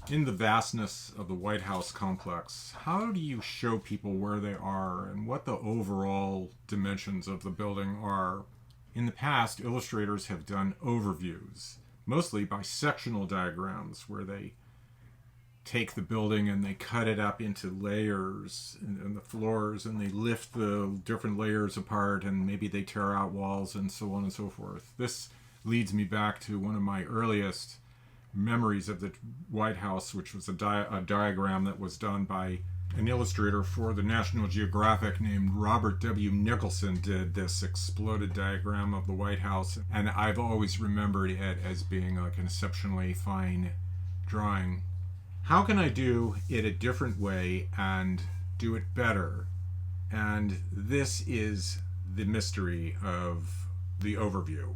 In the vastness of the White House complex, how do you show people where they are and what the overall dimensions of the building are? In the past, illustrators have done overviews, mostly by sectional diagrams, where they take the building and they cut it up into layers and the floors, and they lift the different layers apart, and maybe they tear out walls and so on and so forth. This leads me back to one of my earliest memories of the White House, which was a diagram that was done by an illustrator for the National Geographic named Robert W. Nicholson. Did this exploded diagram of the White House, and I've always remembered it as being like an exceptionally fine drawing. How can I do it a different way and do it better? And this is the mystery of the overview.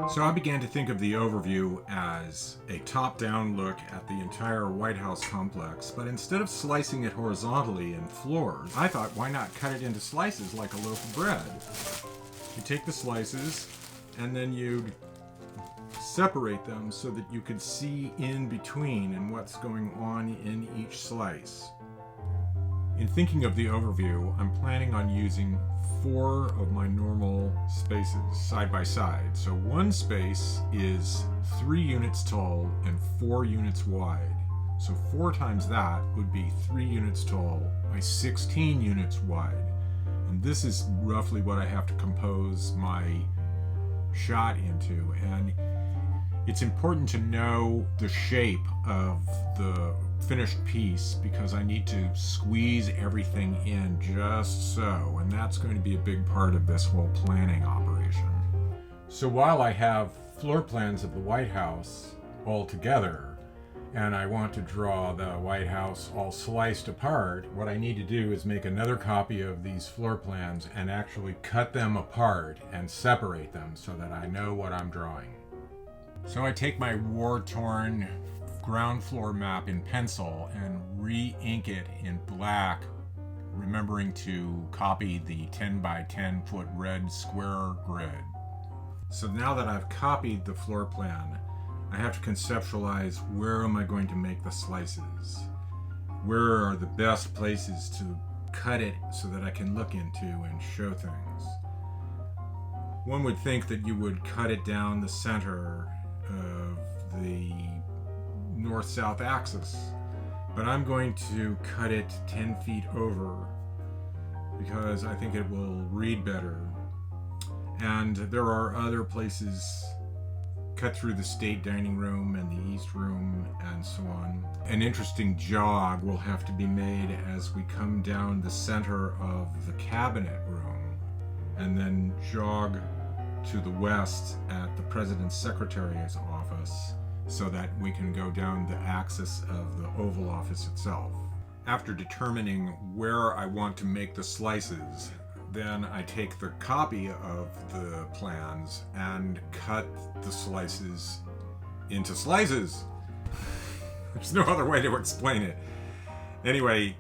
So I began to think of the overview as a top-down look at the entire White House complex, but instead of slicing it horizontally in floors, I thought, why not cut it into slices like a loaf of bread? You take the slices, and then you'd separate them so that you could see in between and what's going on in each slice. In thinking of the overview, I'm planning on using 4 of my normal spaces side by side. So one space is 3 units tall and 4 units wide. So 4 times that would be 3 units tall by 16 units wide. And this is roughly what I have to compose my shot into. And it's important to know the shape of the finished piece because I need to squeeze everything in just so, and that's going to be a big part of this whole planning operation. So while I have floor plans of the White House all together, and I want to draw the White House all sliced apart, what I need to do is make another copy of these floor plans and actually cut them apart and separate them so that I know what I'm drawing. So I take my war-torn ground floor map in pencil and re-ink it in black, remembering to copy the 10 by 10 foot red square grid. So now that I've copied the floor plan, I have to conceptualize where am I going to make the slices? Where are the best places to cut it so that I can look into and show things? One would think that you would cut it down the center of the north-south axis, but I'm going to cut it 10 feet over because I think it will read better. And there are other places cut through the state dining room and the east room and so on. An interesting jog will have to be made as we come down the center of the cabinet room and then jog to the west at the President's Secretary's office so that we can go down the axis of the Oval Office itself. After determining where I want to make the slices, then I take the copy of the plans and cut the slices into slices. There's no other way to explain it. Anyway,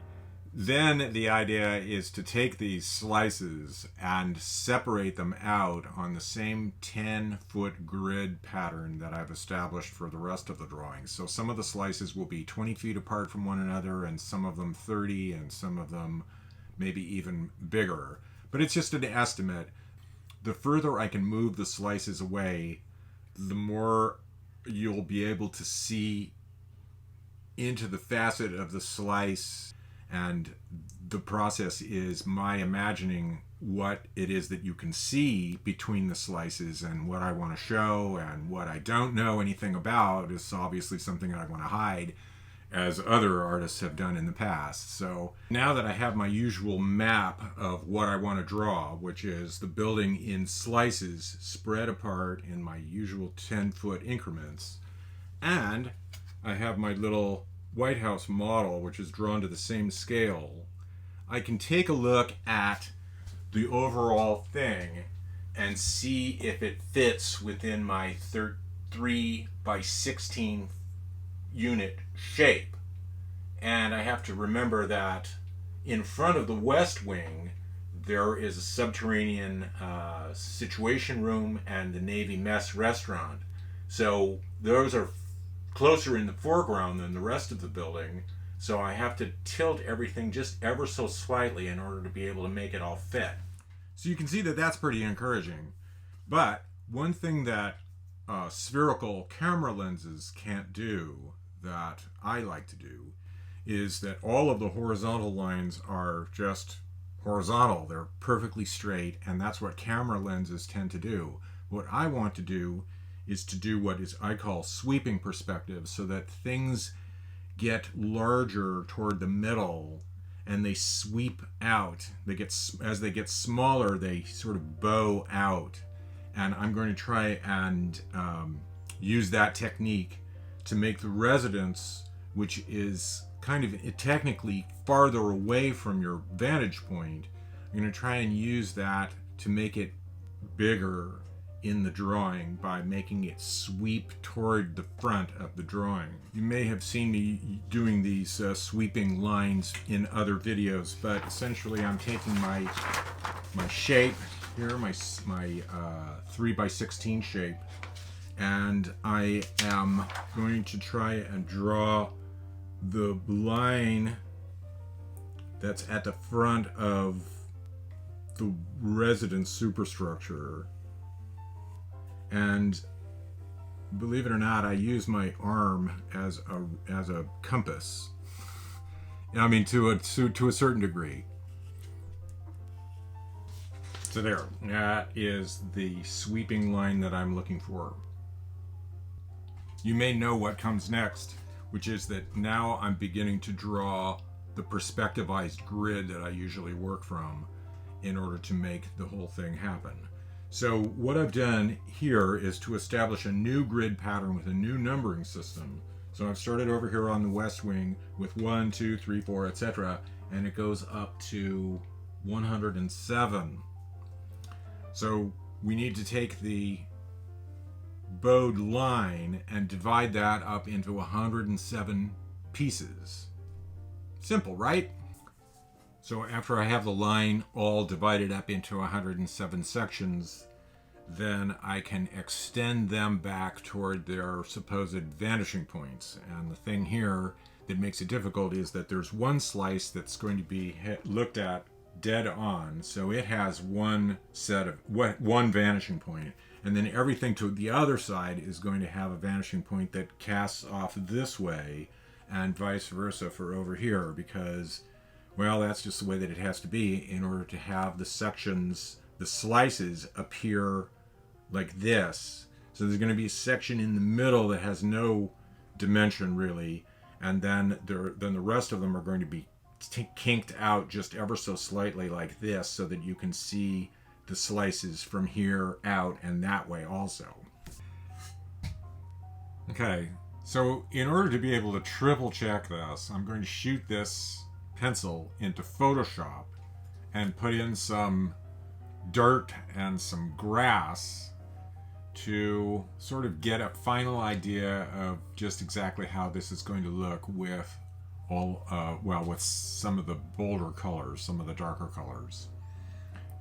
then the idea is to take these slices and separate them out on the same 10-foot grid pattern that I've established for the rest of the drawing. So some of the slices will be 20 feet apart from one another, and some of them 30, and some of them maybe even bigger. But it's just an estimate. The further I can move the slices away, the more you'll be able to see into the facet of the slice, and the process is my imagining what it is that you can see between the slices, and what I want to show and what I don't know anything about is obviously something I want to hide, as other artists have done in the past. So now that I have my usual map of what I want to draw, which is the building in slices spread apart in my usual 10-foot increments, and I have my little White House model, which is drawn to the same scale, I can take a look at the overall thing and see if it fits within my 3 by 16 unit shape. And I have to remember that in front of the West Wing there is a subterranean situation room and the Navy Mess restaurant. So those are closer in the foreground than the rest of the building. So I have to tilt everything just ever so slightly in order to be able to make it all fit. So you can see that that's pretty encouraging. But one thing that spherical camera lenses can't do, that I like to do, is that all of the horizontal lines are just horizontal. They're perfectly straight, and that's what camera lenses tend to do. What I want to do is to do what is I call sweeping perspective, so that things get larger toward the middle and they sweep out. As they get smaller, they sort of bow out. And I'm going to try and use that technique to make the residence, which is kind of technically farther away from your vantage point, I'm going to try and use that to make it bigger in the drawing by making it sweep toward the front of the drawing. You may have seen me doing these sweeping lines in other videos, but essentially I'm taking my shape here, my 3 by 16 shape, and I am going to try and draw the line that's at the front of the residence superstructure. And believe it or not, I use my arm as a compass. I mean, to a certain degree. So there, that is the sweeping line that I'm looking for. You may know what comes next, which is that now I'm beginning to draw the perspectivized grid that I usually work from in order to make the whole thing happen. So what I've done here is to establish a new grid pattern with a new numbering system. So I've started over here on the West Wing with 1, 2, 3, 4, etc. And it goes up to 107. So we need to take the bowed line and divide that up into 107 pieces. Simple, right? So after I have the line all divided up into 107 sections, then I can extend them back toward their supposed vanishing points. And the thing here that makes it difficult is that there's one slice that's going to be looked at dead on. So it has one vanishing point. And then everything to the other side is going to have a vanishing point that casts off this way, and vice versa for over here, because, well, that's just the way that it has to be in order to have the sections, the slices, appear like this. So there's going to be a section in the middle that has no dimension really, and then the rest of them are going to be kinked out just ever so slightly like this, so that you can see the slices from here out and that way also. Okay, so in order to be able to triple check this, I'm going to shoot this pencil into Photoshop and put in some dirt and some grass to sort of get a final idea of just exactly how this is going to look with with some of the bolder colors, some of the darker colors.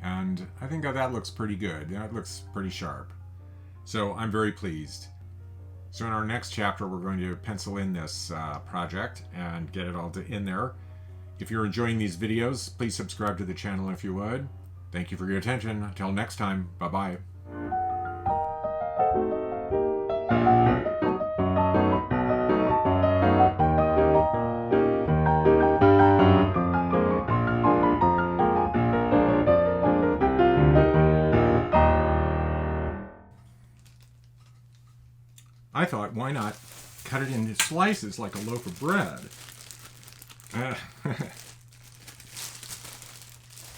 And I think that looks pretty good. That looks pretty sharp. So I'm very pleased. So in our next chapter, we're going to pencil in this project and get it all in there. If you're enjoying these videos, please subscribe to the channel if you would. Thank you for your attention. Until next time, bye-bye. I thought, why not cut it into slices like a loaf of bread?